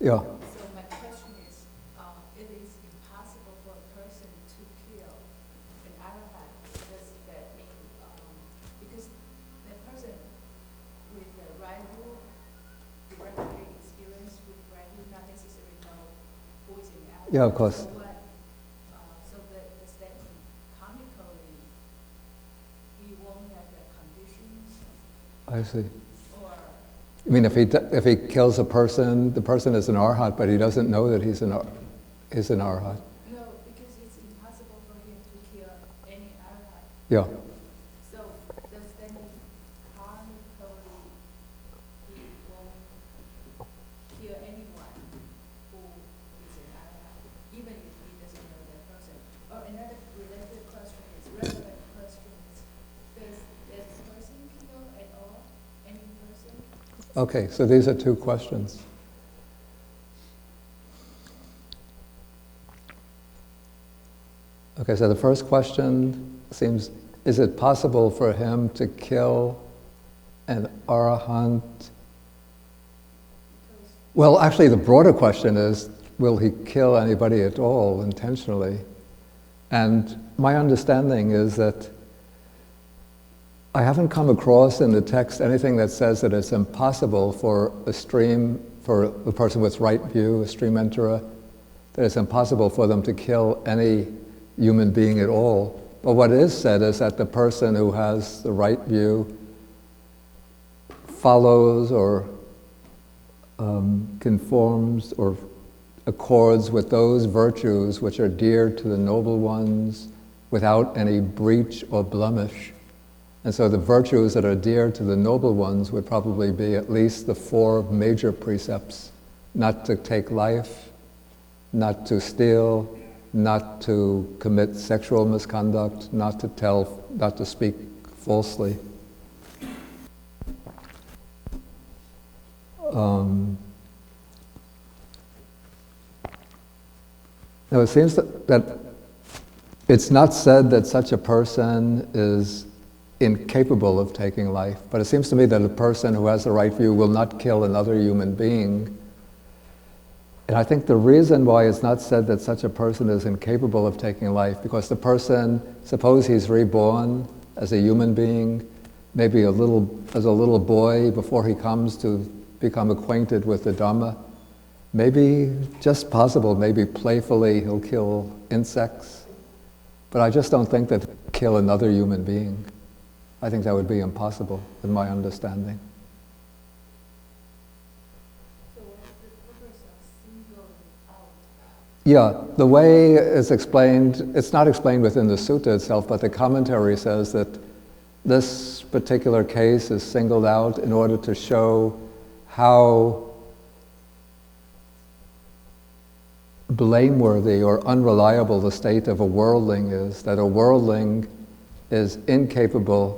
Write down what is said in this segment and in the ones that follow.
Yeah. So my question is, it is impossible for a person to kill an arahant. Does that mean, because the person with the right view directly experience with right view, not necessarily know who is an arahant. Yeah, of course. So what? So does that mean karmically he won't have the conditions? I see. Or I mean, if he kills a person, the person is an arhat, but he doesn't know that he's an arhat. no, because it's impossible for him to kill any arahant. Yeah. So does that mean karmically he won't kill anyone who is an arahant, even if he doesn't know that person? Or another related question is, relevant question is, does that person kill at all? Any person? Okay, so these are two questions. Okay, so the first question seems, is it possible for him to kill an arahant? Well, actually the broader question is, will he kill anybody at all intentionally? And my understanding is that I haven't come across in the text anything that says that it's impossible for a person with right view, a stream enterer, that it's impossible for them to kill any human being at all. But what is said is that the person who has the right view follows or conforms or accords with those virtues which are dear to the noble ones without any breach or blemish. And so the virtues that are dear to the noble ones would probably be at least the four major precepts: not to take life, not to steal, not to commit sexual misconduct, not to speak falsely. Now it seems that it's not said that such a person is incapable of taking life, but it seems to me that a person who has the right view will not kill another human being. And I think the reason why it's not said that such a person is incapable of taking life, because the person, suppose he's reborn as a human being, maybe as a little boy before he comes to become acquainted with the Dhamma, maybe, just possible, maybe playfully he'll kill insects, but I just don't think that he'll kill another human being. I think that would be impossible, in my understanding. So what's the purpose of singling out? Yeah, the way it's explained, it's not explained within the sutta itself, but the commentary says that this particular case is singled out in order to show how blameworthy or unreliable the state of a worldling is, that a worldling is incapable,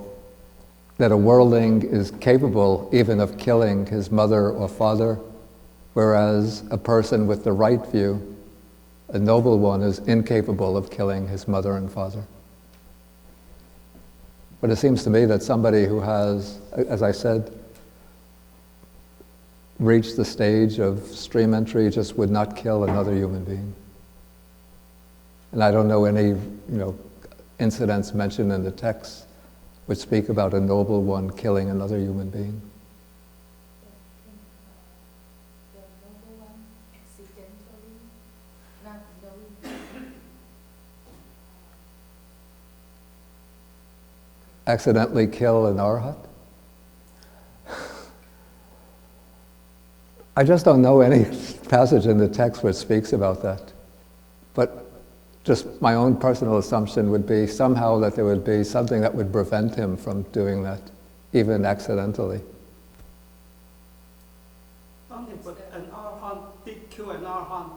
that a worldling is capable even of killing his mother or father, whereas a person with the right view, a noble one, is incapable of killing his mother and father. But it seems to me that somebody who has, as I said, reached the stage of stream entry just would not kill another human being. And I don't know any, incidents mentioned in the text which speak about a noble one killing another human being. The noble one accidentally, not knowing. Accidentally kill an arhat? I just don't know any passage in the text which speaks about that. But just my own personal assumption would be somehow that there would be something that would prevent him from doing that, even accidentally. But an arhat did kill an arhat.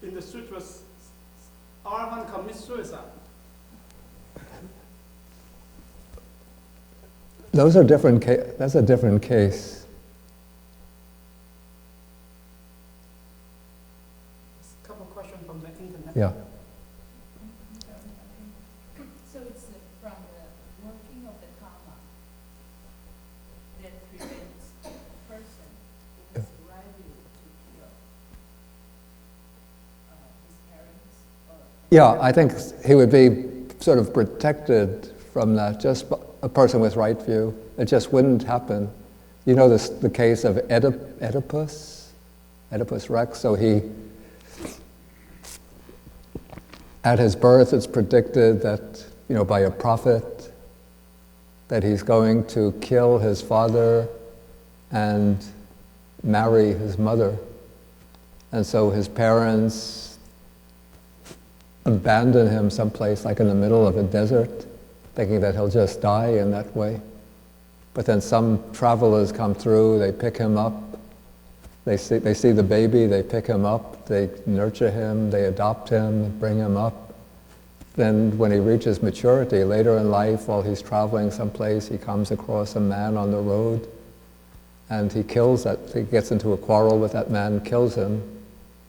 In the sutras, arhat commits suicide. That's a different case. A couple of questions from the internet. Yeah. So it's from the working of the karma that prevents the person who has the right view to kill. Yeah, I think he would be sort of protected from that, just a person with right view. It just wouldn't happen. You know the case of Oedipus Rex, so at his birth it's predicted that, by a prophet, that he's going to kill his father and marry his mother. And so his parents abandon him someplace like in the middle of a desert, thinking that he'll just die in that way. But then some travelers come through, they pick him up, they see the baby, they pick him up, they nurture him, they adopt him, bring him up. Then when he reaches maturity, later in life, while he's traveling someplace, he comes across a man on the road, and he gets into a quarrel with that man, kills him.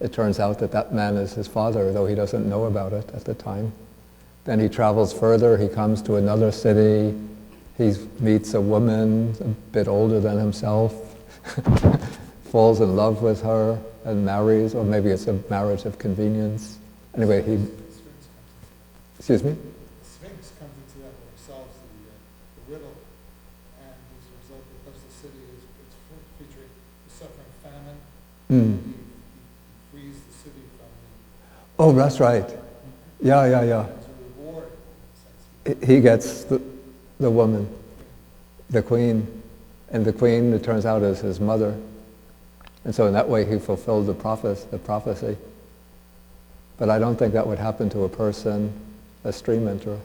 It turns out that man is his father, though he doesn't know about it at the time. Then he travels further, he comes to another city, he meets a woman a bit older than himself, falls in love with her and marries, or maybe it's a marriage of convenience. Anyway, excuse me? The Sphinx comes into that or solves the riddle, and as a result, because the city is featuring the suffering famine, he frees the city from the... Oh, that's right. Yeah. As a reward, in a sense. He gets the woman, the queen, and the queen, it turns out, is his mother. And so in that way he fulfilled the prophecy. But I don't think that would happen to a stream enterer.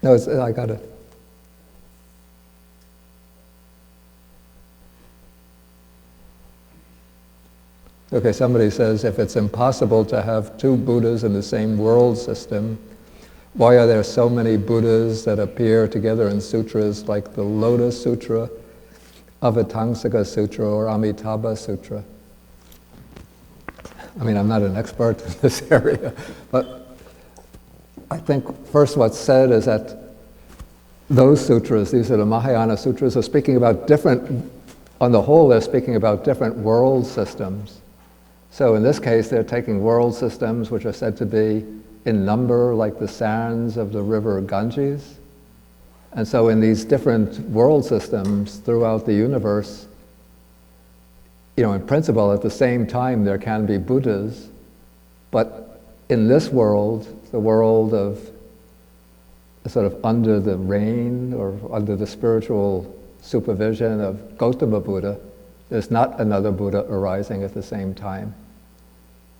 No, I got it. Okay, somebody says, if it's impossible to have two Buddhas in the same world system, why are there so many Buddhas that appear together in sutras like the Lotus Sutra, Avatamsaka Sutra, or Amitabha Sutra? I mean, I'm not an expert in this area, but I think first what's said is that those sutras, these are the Mahayana sutras, are speaking about on the whole, they're speaking about different world systems. So in this case, they're taking world systems which are said to be in number like the sands of the river Ganges. And so in these different world systems throughout the universe, in principle, at the same time, there can be Buddhas, but in this world, the world of sort of under the reign or under the spiritual supervision of Gautama Buddha, there's not another Buddha arising at the same time.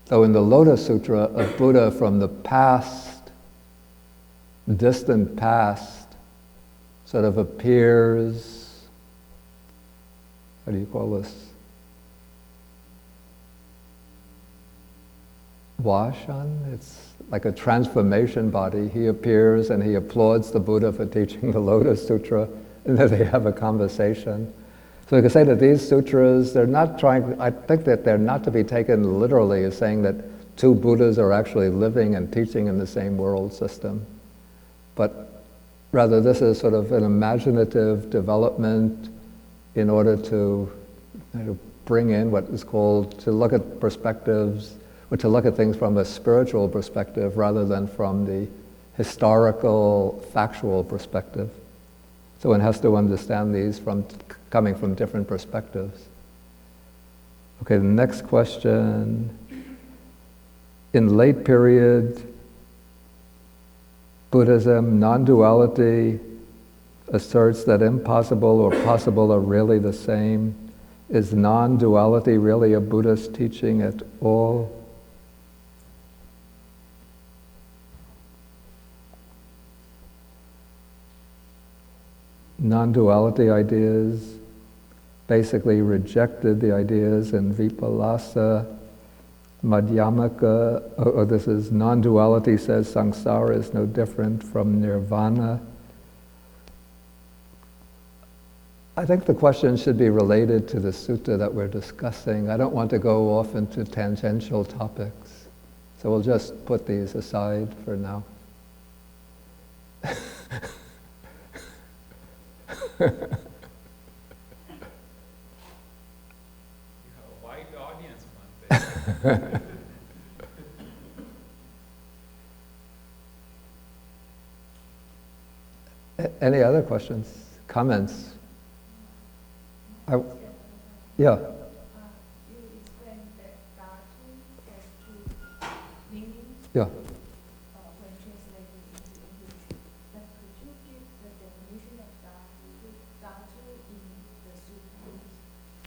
Though in the Lotus Sutra, a Buddha from the past, distant past, sort of appears, how do you call this? Washan? It's like a transformation body. He appears and he applauds the Buddha for teaching the Lotus Sutra, and then they have a conversation. So we can say that these sutras, I think that they're not to be taken literally as saying that two Buddhas are actually living and teaching in the same world system. But rather this is sort of an imaginative development in order to bring in what is called, to look at perspectives, or to look at things from a spiritual perspective rather than from the historical, factual perspective. So one has to understand these coming from different perspectives. Okay, the next question. In late period Buddhism, non-duality asserts that impossible or possible are really the same. Is non-duality really a Buddhist teaching at all? Non-duality ideas basically rejected the ideas in Vipallasa, Madhyamaka, this is non-duality says samsara is no different from nirvana. I think the question should be related to the sutta that we're discussing. I don't want to go off into tangential topics, so we'll just put these aside for now. You have a wide audience, man. Any other questions, comments? Yeah. You explained that dhatu has two meanings Yeah. when translated into English. But could you give the definition of dhatu in the sutras?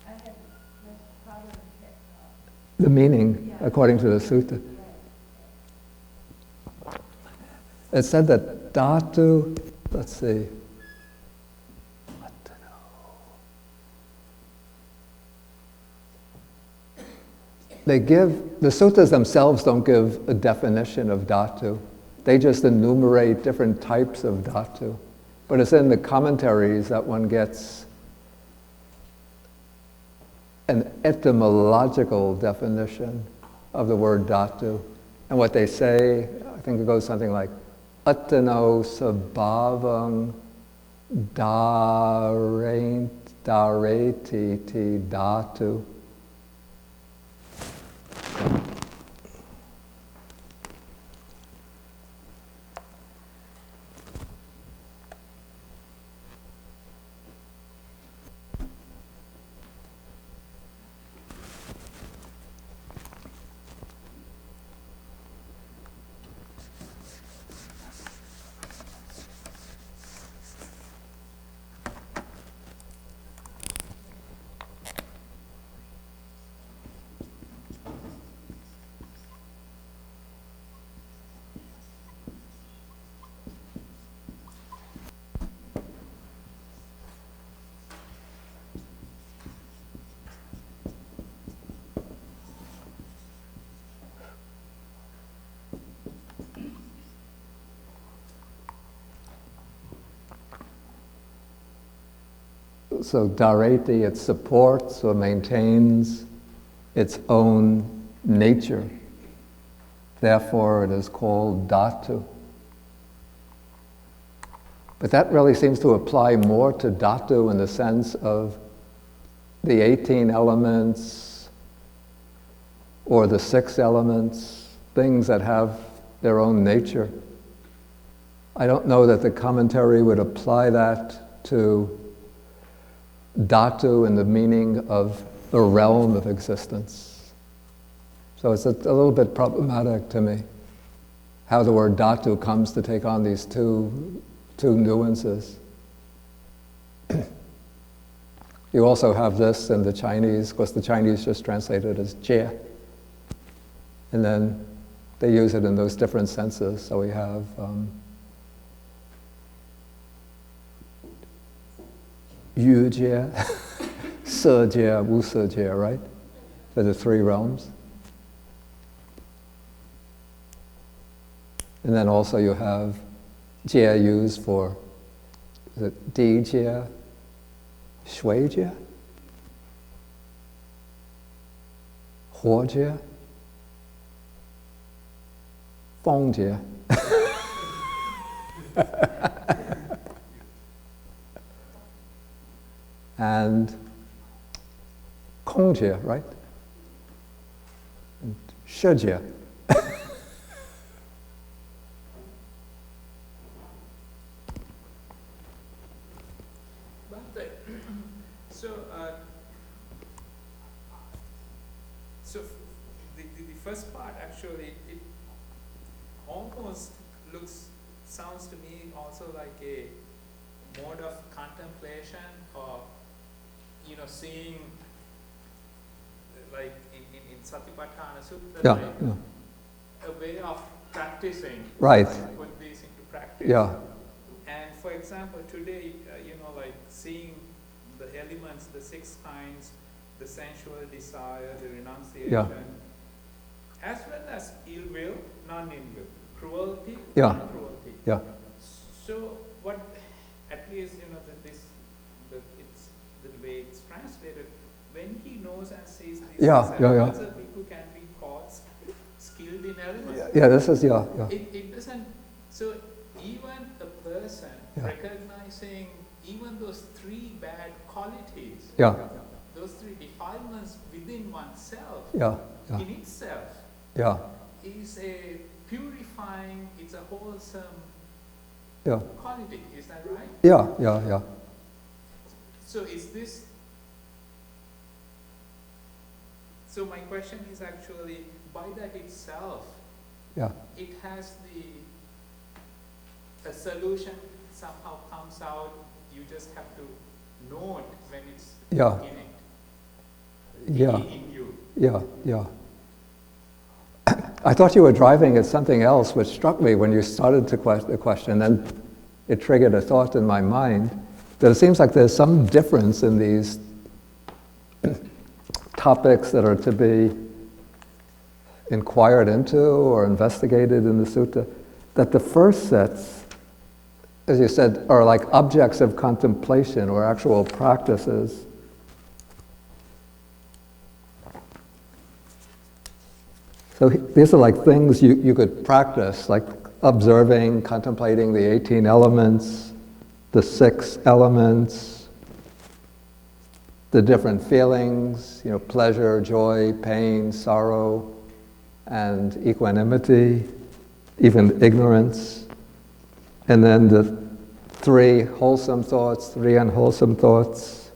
I have no problem with that. The meaning, according to the sutta. It said that dhatu, let's see. The suttas themselves don't give a definition of dhatu. They just enumerate different types of dhatu. But it's in the commentaries that one gets an etymological definition of the word dhatu. And what they say, I think it goes something like, Attano sabhavam dhareti ti dhatu. So dhareti, it supports or maintains its own nature. Therefore, it is called dhatu. But that really seems to apply more to dhatu in the sense of the 18 elements or the 6 elements, things that have their own nature. I don't know that the commentary would apply that to dhatu in the meaning of the realm of existence. So it's a little bit problematic to me how the word dhatu comes to take on these two nuances. You also have this in the Chinese, because the Chinese just translate it as jie. And then they use it in those different senses. So we have yu jie, se jie, wu se jie, right? For the 3 realms. And then also you have jie used for, is it di jie, shui jie, huo jie, feng jie. And kong jie, right? And shi jie. So the first part actually, it almost sounds to me also like a mode of contemplation, or seeing, like in Satipatthana Sutta, Yeah, right? yeah. A way of practicing, Right. put these into practice. Yeah. And for example, today, like seeing the elements, the 6 kinds, the sensual desire, the renunciation, Yeah. as well as ill will, non-ill will, cruelty, Yeah. non-cruelty. Yeah. So what, at least it's the way it's translated. When he knows and sees these elements, a bhikkhu can be called skilled in elements. Yeah, this is, yeah. It doesn't. So even a person recognizing even those 3 bad qualities. Yeah. those three defilements within oneself, Yeah, yeah, in itself, yeah, is a purifying, it's a wholesome yeah, quality. Is that right? yeah, yeah, yeah. So is this, so my question is actually, by that itself, Yeah, it has a solution somehow comes out, you just have to know it when it's yeah, in it, yeah, in you. yeah, yeah. I thought you were driving at something else, which struck me when you started the question, and it triggered a thought in my mind that it seems like there's some difference in these topics that are to be inquired into or investigated in the sutta, that the first sets, as you said, are like objects of contemplation or actual practices. So these are like things you could practice, like observing, contemplating the 18 elements, the 6 elements, the different feelings, pleasure, joy, pain, sorrow, and equanimity, even ignorance. And then the 3 wholesome thoughts, 3 unwholesome thoughts.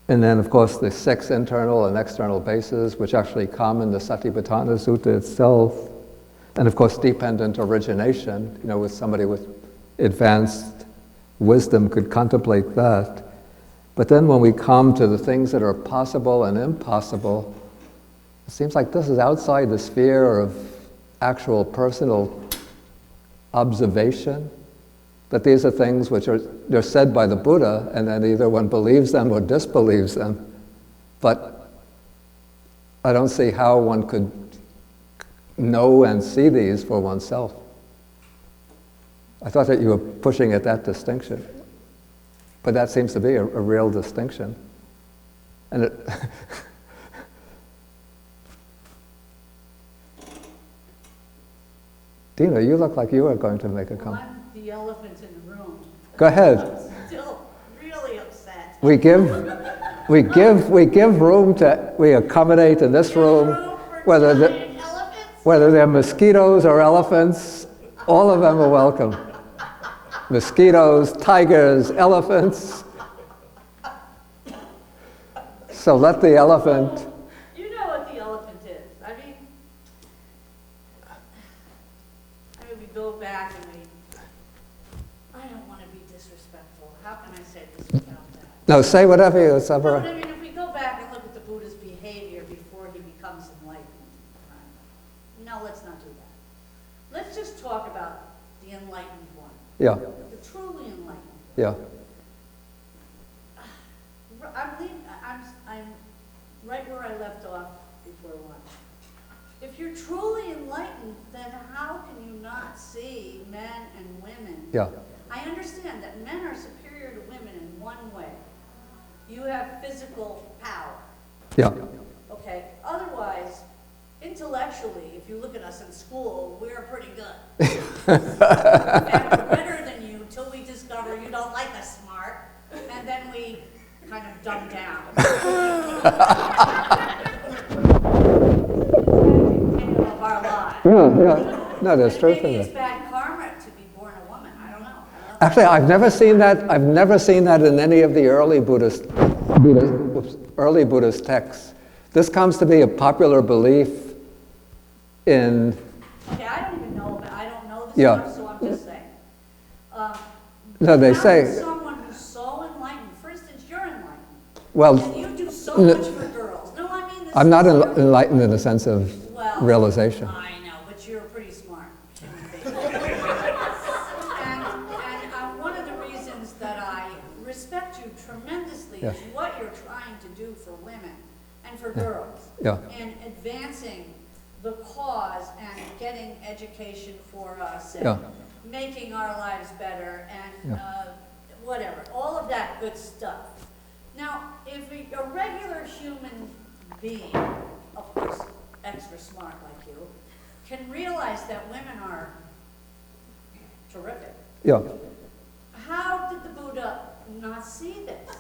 And then, of course, the 6 internal and external bases, which actually come in the Satipatthana Sutta itself. And of course, dependent origination, with somebody with advanced wisdom could contemplate that. But then when we come to the things that are possible and impossible, it seems like this is outside the sphere of actual personal observation. That these are things which they're said by the Buddha, and then either one believes them or disbelieves them. But I don't see how one could know and see these for oneself. I thought that you were pushing at that distinction. But that seems to be a real distinction. And it Dina, you look like you were going to make a comment. I'm the elephant in the room. Go ahead. I'm still really upset. We give room to, we accommodate in this room, whether they're mosquitoes or elephants, all of them are welcome. Mosquitoes, tigers, elephants. So let the elephant. You know what the elephant is. I mean, we go back and I don't want to be disrespectful. How can I say this without that? No, say whatever you No, but I mean, if we go back and look at the Buddha's behavior before he becomes enlightened, right? No, let's not do that. Let's just talk about the enlightened one. Yeah, The truly enlightened. yeah, I'm right where I left off before lunch. If you're truly enlightened, then how can you not see men and women? yeah, I understand that men are superior to women in one way. You have physical power. yeah, Okay. Otherwise, intellectually, if you look at us in school, we're pretty good. In fact, we're better than you till we discover you don't like us smart, and then we kind of dumb down. Of our lives. yeah. No, there's truth in Maybe it's it. bad karma to be born a woman. I don't know. Actually, I've never seen that in any of the early Buddhist texts. This comes to be a popular belief in. Okay, I don't even know, but I don't know this Yeah. stuff, so I'm just saying. No, they how say. is someone who's so enlightened, for instance, you're enlightened, Well, and you do so much for girls. No, I mean this. I'm not is really- enlightened in the sense of Well, realization. I know, but you're pretty smart. and one of the reasons that I respect you tremendously Yeah. is what you're trying to do for women and for girls. Yeah. And advancing the cause and getting education for us and Yeah. making our lives better and Yeah. whatever, all of that good stuff. Now, if a regular human being, of course, extra smart like you, can realize that women are terrific. Yeah. How did the Buddha not see this?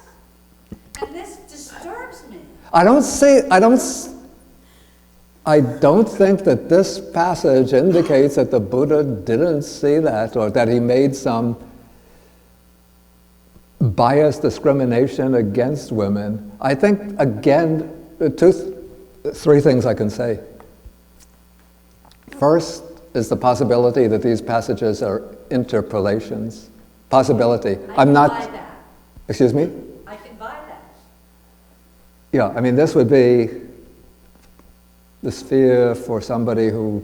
And this disturbs me. I don't think that this passage indicates that the Buddha didn't see that, or that he made some biased discrimination against women. I think, again, three things I can say. First is the possibility that these passages are interpolations. Possibility. I'm not. Buy that. Excuse me? I can buy that. Yeah, I mean, this would be the sphere for somebody who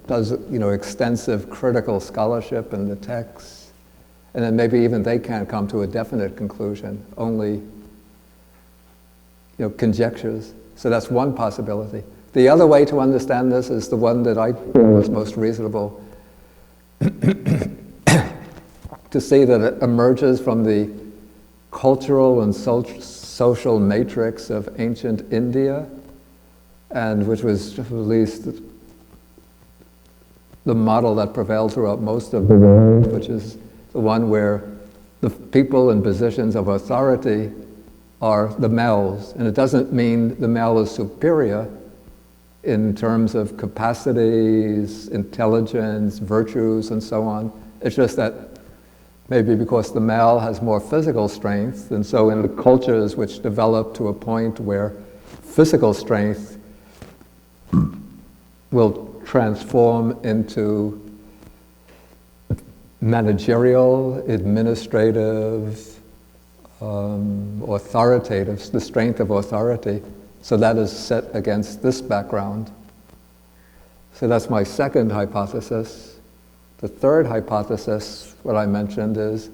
does, extensive critical scholarship in the text, and then maybe even they can't come to a definite conclusion, only, conjectures. So that's one possibility. The other way to understand this is the one that I feel is most reasonable, to see that it emerges from the cultural and social matrix of ancient India, and which was at least the model that prevailed throughout most of the world, which is the one where the people in positions of authority are the males. And it doesn't mean the male is superior in terms of capacities, intelligence, virtues, and so on. It's just that maybe because the male has more physical strength, and so in the cultures which develop to a point where physical strength will transform into managerial, administrative, authoritative, the strength of authority. So that is set against this background. So that's my second hypothesis. The third hypothesis, what I mentioned, is,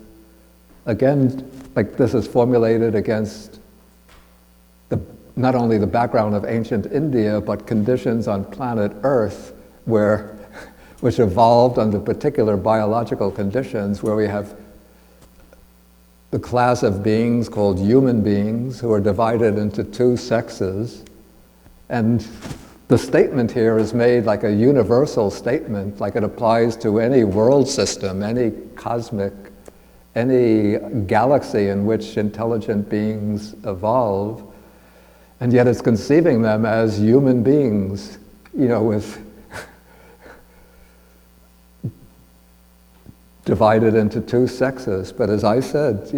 again, like this is formulated against not only the background of ancient India, but conditions on planet Earth which evolved under particular biological conditions, where we have the class of beings called human beings who are divided into two sexes. And the statement here is made like a universal statement, like it applies to any world system, any galaxy in which intelligent beings evolve. And yet it's conceiving them as human beings, with divided into two sexes. But as I said,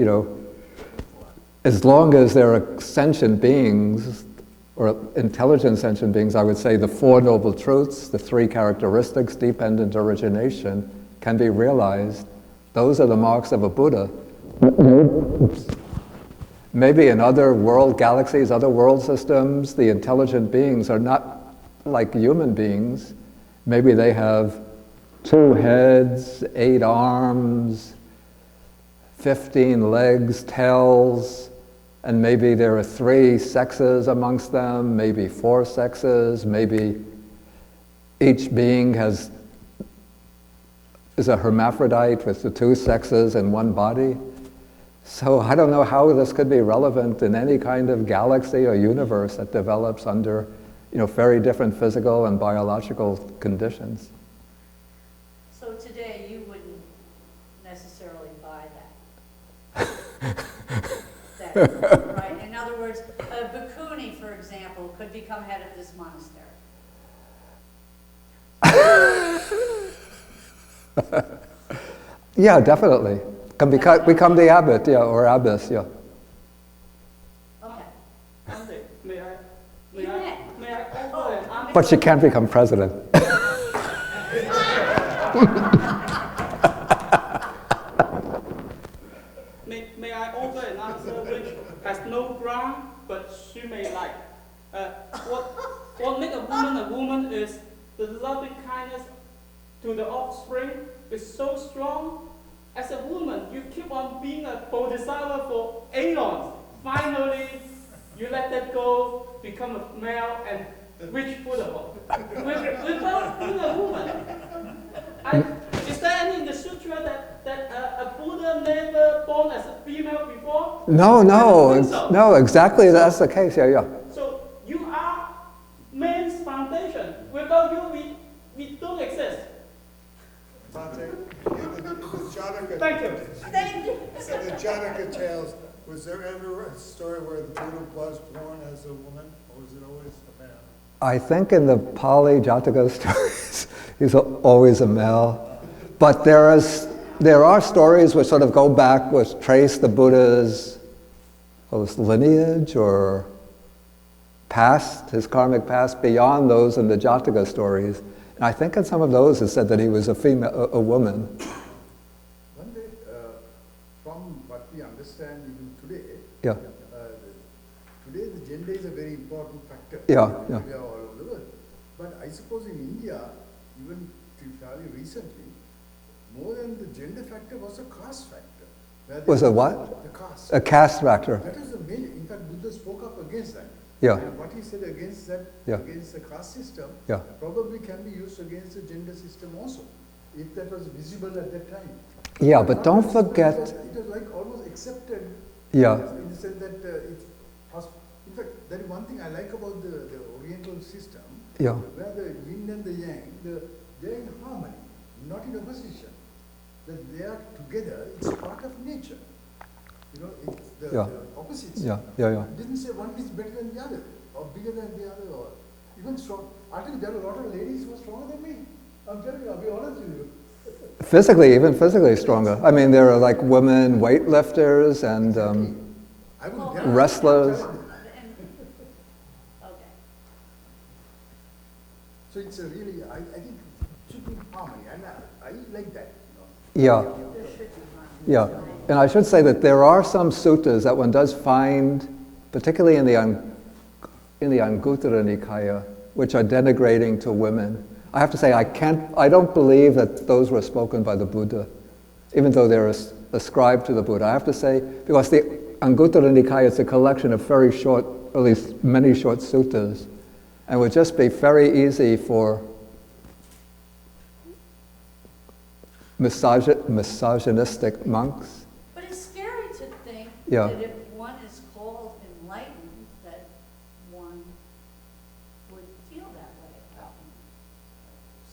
as long as there are sentient beings, or intelligent sentient beings, I would say the Four Noble Truths, the three characteristics, dependent origination, can be realized. Those are the marks of a Buddha. Maybe in other world galaxies, other world systems, the intelligent beings are not like human beings. Maybe they have 2 heads, 8 arms, 15 legs, tails, and maybe there are 3 sexes amongst them, maybe 4 sexes, maybe each being is a hermaphrodite with the 2 sexes in one body. So I don't know how this could be relevant in any kind of galaxy or universe that develops under, very different physical and biological conditions. So today you wouldn't necessarily buy that. Right? In other words, a bhikkhuni, for example, could become head of this monastery. Yeah, definitely. Become the abbot, or abbess, yeah. Okay. May I offer an answer? But she can't become president. May I offer an answer which has no ground, but she may like? What makes a woman is the loving kindness to the offspring is so strong. As a woman, you keep on being a bodhisattva for aeons. Finally, you let that go, become a male, and reach Buddhahood. Without being a woman. Is there any in the sutra that a Buddha never born as a female before? No, exactly that's the case, yeah. So you are man's foundation. Without you, we don't exist. Bhante, in the Jataka, Thank you. Thank you. in the Jataka tales, was there ever a story where the Buddha was born as a woman, or was it always a man? I think in the Pali Jataka stories, he's always a male. But there are stories which sort of go back, which trace the Buddha's lineage or past, his karmic past, beyond those in the Jataka stories. And I think in some of those it said that he was a woman. One day, from what we understand even today, Yeah. Today the gender is a very important factor. Yeah, in yeah. India all over the world. But I suppose in India, even till fairly recently, more than the gender factor was a caste factor. Where Was a what? The caste. A caste factor. That was the major. In fact, Buddha spoke up against that. Yeah. And what he said against that, Yeah. against the caste system, Yeah. probably can be used against the gender system also, if that was visible at that time. Yeah, but Not don't visible, forget. It was like almost accepted. Yeah. In the sense that it's in fact, that is one thing I like about the Oriental system, Yeah. where the yin and the yang, they're in harmony, not in opposition. That they are together, it's part of nature. You know, it's the Yeah. opposites. Yeah, yeah, yeah. It didn't say one is better than the other, or bigger than the other, or even strong. I think there are a lot of ladies who are stronger than me. I'm telling you, I'll be honest with you. Even physically stronger. I mean, there are like women weightlifters and I would Well, never- wrestlers. Okay. So it's a really, I think it should be harmony, and I like that. Yeah. There should be harmony. Yeah, and I should say that there are some suttas that one does find, particularly in the Anguttara Nikaya, which are denigrating to women. I have to say, I don't believe that those were spoken by the Buddha, even though they're ascribed to the Buddha. I have to say, because the Anguttara Nikaya is a collection of very short, or at least many short suttas, and would just be very easy for misogynistic monks. But it's scary to think Yeah. that if one is called enlightened, that one would feel that way about him.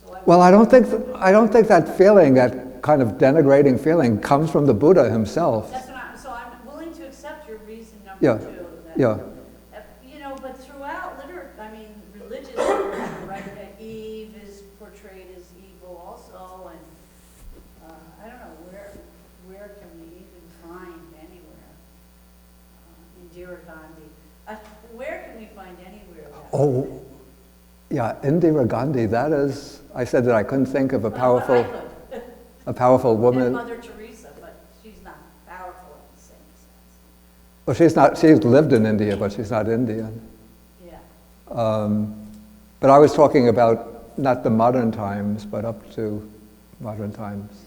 So Well, I don't think that feeling, that kind of denigrating feeling, comes from the Buddha himself. That's what so I'm willing to accept your reason number Yeah. 2. That, Yeah. You know, but throughout religious literature, right, that Eve is portrayed as evil also, and I don't know, where can we even find anywhere, Indira Gandhi, where can we find anywhere that? Oh, yeah, Indira Gandhi. That is. I said that I couldn't think of a Well, powerful, I could. a powerful And woman. Mother Teresa, but she's not powerful in the same sense. Well, she's not. She's lived in India, but she's not Indian. Yeah. But I was talking about not the modern times, but up to modern times.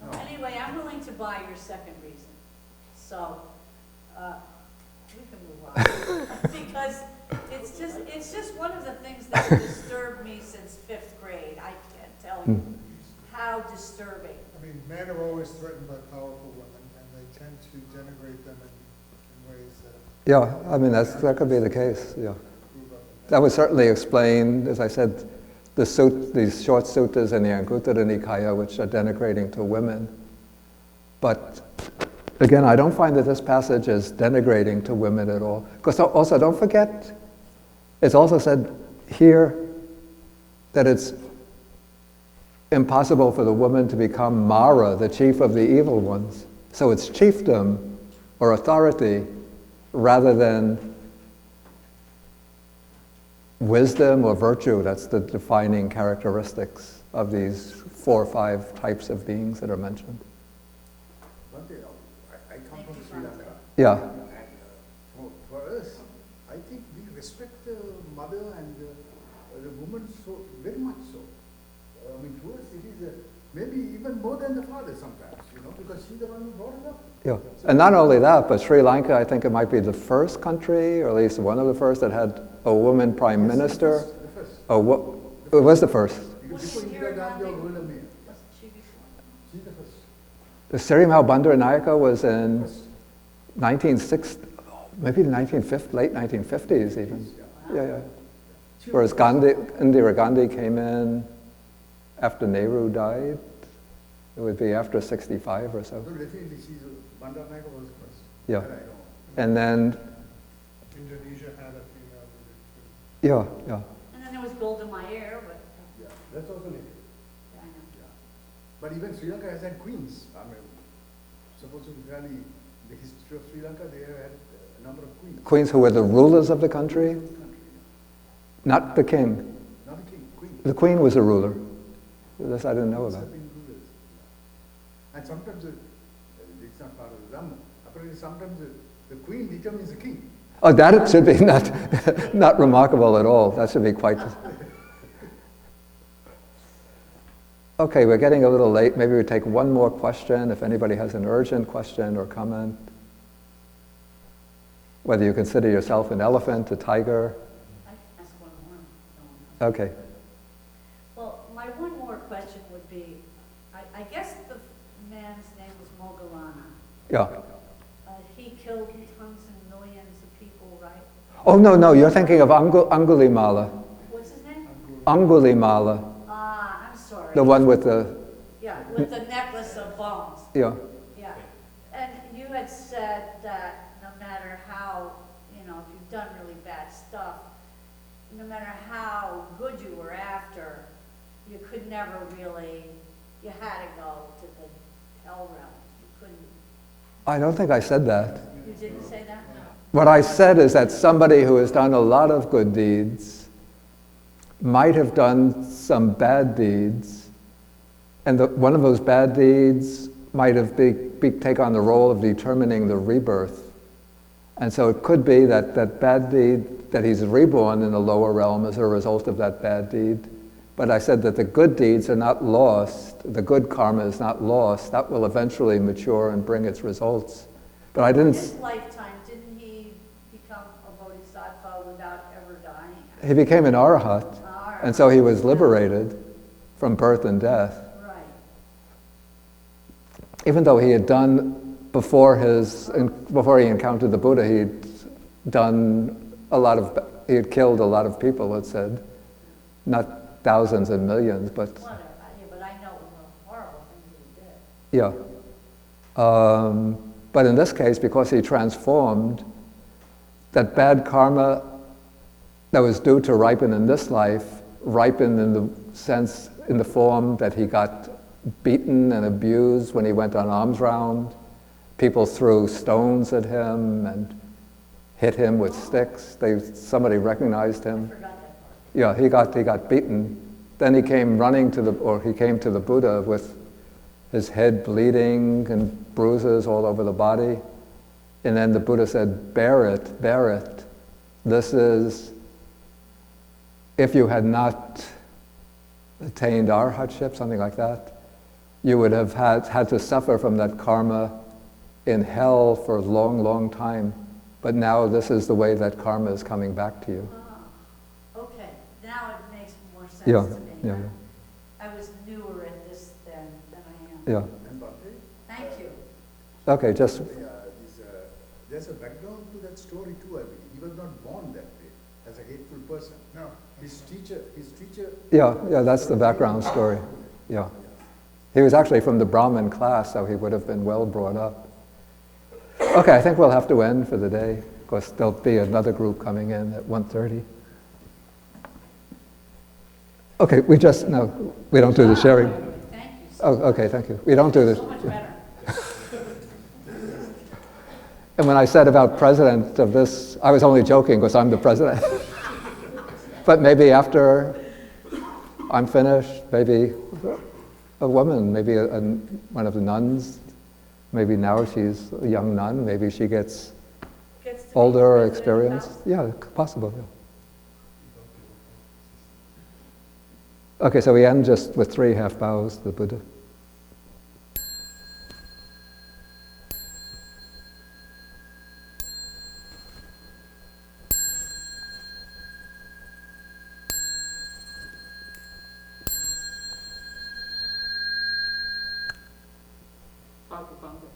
Well, anyway, I'm willing to buy your second reason. So, we can move on. Because it's just one of the things that disturbed me since 5th grade. I can't tell you how disturbing. I mean, men are always threatened by powerful women, and they tend to denigrate them in ways that Yeah, I mean that could be the case. Yeah, prove up. that would certainly explain, as I said, these short suttas in the Anguttara Nikaya, which are denigrating to women. But again, I don't find that this passage is denigrating to women at all. Because also, don't forget, it's also said here that it's impossible for the woman to become Mara, the chief of the evil ones. So it's chiefdom or authority rather than wisdom or virtue. That's the defining characteristics of these 4 or 5 types of beings that are mentioned. One thing, I come from Sri Lanka. Yeah, And for us, I think we respect the mother and the woman so very much so. I mean, to us it is maybe even more than the father sometimes, because she's the one who brought it up. yeah. And not only that, but Sri Lanka, I think it might be the first country, or at least one of the first, that had a woman prime minister. The first. It was the first. Before Indira Gandhi or Gulda Meir. Wasn't she before? She's the first. The Sirimau Bandaranaike was in 1960, maybe late 1950s even. Yeah, yeah. Whereas Indira Gandhi came in, after Nehru died. It would be after 65 or so. No, definitely she's Bandaranaike was first. Yeah. That I know. And then, Indonesia had a female leader too. yeah, yeah. And then there was Golda Meir, but, Yeah, that's also later. yeah, I know. Yeah. But even Sri Lanka has had queens. I mean, supposing really the history of Sri Lanka, they have had a number of queens. Queens who were the rulers of the country, Country, yeah. not the king. Not a king, queen. The queen was a ruler. This I didn't know Queens about. have been rulers. Yeah. And sometimes, it's not part of the Dhamma. Apparently sometimes the queen determines the king. Oh, that should be not, not remarkable at all. That should be quite... Okay, we're getting a little late. Maybe we take one more question if anybody has an urgent question or comment. Whether you consider yourself an elephant, a tiger. I can ask one more. Okay. Well, my one more question would be, I guess the man's name was Moggallana. Yeah. He killed tons and millions of people, right? Oh, no, you're thinking of Angulimala. What's his name? Angulimala, Ah, I'm sorry. the one with the... Yeah, with the necklace of bones. Yeah. Yeah. And you had said that no matter how, if you've done really bad stuff, no matter how good you were after, you could never really, you had to go to the hell realm. You couldn't, I don't think I said that. you didn't say that? No. What I said is that somebody who has done a lot of good deeds might have done some bad deeds, and one of those bad deeds might have take on the role of determining the rebirth. And so it could be that that bad deed, that he's reborn in the lower realm as a result of that bad deed. But I said that the good deeds are not lost, the good karma is not lost, that will eventually mature and bring its results. But I In didn't... his lifetime, didn't he become a bodhisattva without ever dying? He became an arhat, Arhat. and so he was liberated from birth and death. Right. Even though he had done, before he encountered the Buddha, he'd killed a lot of people, it said. Not thousands and millions, but Whatever, yeah, but I know the horrible things he did. yeah. But in this case, because he transformed, that bad karma that was due to ripen in this life, ripened in the form that he got beaten and abused when he went on alms round. People threw stones at him and hit him with sticks. Somebody recognized I him. forgot that part. Yeah, he got beaten. Then he came he came to the Buddha with his head bleeding and bruises all over the body. And then the Buddha said, bear it, bear it. This is, if you had not attained arhatship, something like that, you would have had to suffer from that karma in hell for a long, long time. But now this is the way that karma is coming back to you. Okay, now it makes more sense Yeah, to me. yeah, I was newer at this then than I am. yeah. And Bhante, Thank you. Okay, just, there's a background to that story too, I believe. He was not born that way, as a hateful person. No. His teacher. yeah, that's the background story. Yeah. He was actually from the Brahmin class, so he would have been well brought up. Okay, I think we'll have to end for the day. Of course, there'll be another group coming in at 1:30. Okay, we don't do the sharing. Thank you Oh, okay, thank you. We don't do this. so much better. And when I said about president of this, I was only joking because I'm the president. But maybe after I'm finished, maybe a woman, maybe one of the nuns, maybe now she's a young nun, maybe she gets Gets to be older or president of the experienced. house. Yeah, possible, yeah. Okay, so we end just with 3 half bows to the Buddha. Bhakti Bhante.